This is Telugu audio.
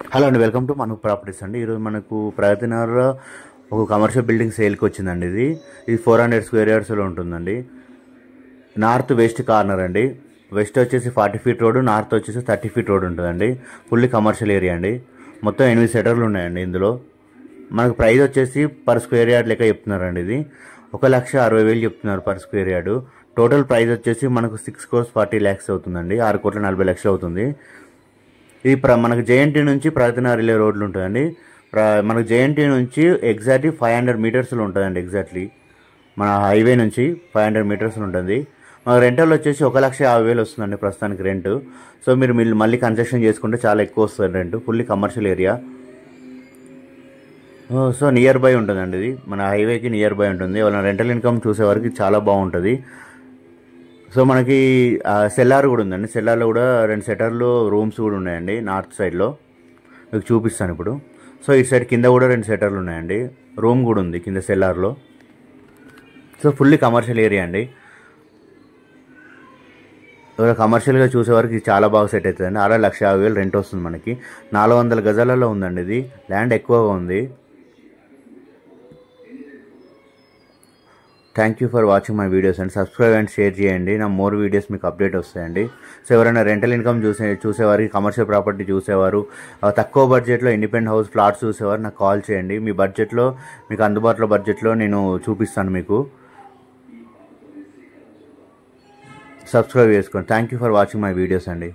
హలో అండి, వెల్కమ్ టు మనకు ప్రాపర్టీస్ అండి. ఈరోజు మనకు ప్రగతి నగర్లో ఒక కమర్షియల్ బిల్డింగ్ సేల్కి వచ్చిందండి. ఇది 400 స్క్వేర్ యార్డ్స్లో ఉంటుందండి. నార్త్ వెస్ట్ కార్నర్ అండి. వెస్ట్ వచ్చేసి 40 ఫీట్ రోడ్, నార్త్ వచ్చేసి 30 ఫీట్ రోడ్ ఉంటుందండి. ఫుల్లీ కమర్షియల్ ఏరియా అండి. మొత్తం 8 సెటర్లు ఉన్నాయండి. ఇందులో మనకు ప్రైస్ వచ్చేసి పర్ స్క్వేర్ యార్డ్ లెక్క చెప్తున్నారండి. ఇది 1,60,000 చెప్తున్నారు per square yard. Total price వచ్చేసి మనకు 6,40,00,000 అవుతుందండి. 6,40,00,000 అవుతుంది. ఇది మనకు జేఎన్టీ నుంచి ప్రగతి నగర్ వెళ్ళే రోడ్లు ఉంటుందండి. మనకు జేఎన్టీ నుంచి ఎగ్జాక్ట్లీ 500 మీటర్స్లో ఉంటుందండి. ఎగ్జాక్ట్లీ మన హైవే నుంచి 500 మీటర్స్లో ఉంటుంది. మన రెంటల్ వచ్చేసి 1,50,000 వస్తుందండి ప్రస్తుతానికి రెంట్. సో మీరు మళ్ళీ కన్స్ట్రక్షన్ చేసుకుంటే చాలా ఎక్కువ వస్తుంది rent. Fully commercial area. So near by ఉంటుందండి. ఇది మన హైవేకి నియర్ బై ఉంటుంది. వాళ్ళ రెంటల్ ఇన్కమ్ చూసేవారికి చాలా బాగుంటుంది. సో మనకి సెల్లార్ కూడా ఉందండి. సెల్లార్లో కూడా 2 సెటర్లు రూమ్స్ కూడా ఉన్నాయండి. నార్త్ సైడ్లో మీకు చూపిస్తాను ఇప్పుడు. సో ఇటు సైడ్ కింద కూడా 2 సెటర్లు ఉన్నాయండి. రూమ్ కూడా ఉంది కింద సెల్లార్లో. సో ఫుల్లీ కమర్షియల్ ఏరియా అండి. కమర్షియల్గా చూసేవారికి చాలా బాగా సెట్ అవుతుందండి. 6,50,000 రెంట్ వస్తుంది మనకి. 400 గజాలలో ఉందండి. ఇది ల్యాండ్ ఎక్కువగా ఉంది. Thank you for watching my videos and subscribe and share చేయండి. నా మోర్ వీడియోస్ మీకు అప్డేట్ వస్తాయండి. సో ఎవరైనా రెంటల్ ఇన్కమ్ చూసేవారికి, కమర్షియల్ ప్రాపర్టీ చూసేవారు, తక్కువ బడ్జెట్లో ఇండిపెండెంట్ హౌస్ ప్లాట్స్ చూసేవారు నాకు కాల్ చేయండి. మీ బడ్జెట్లో, మీకు అందుబాటులో బడ్జెట్లో నేను చూపిస్తాను. మీకు సబ్స్క్రైబ్ చేసుకోండి. Thank you for watching my videos అండి.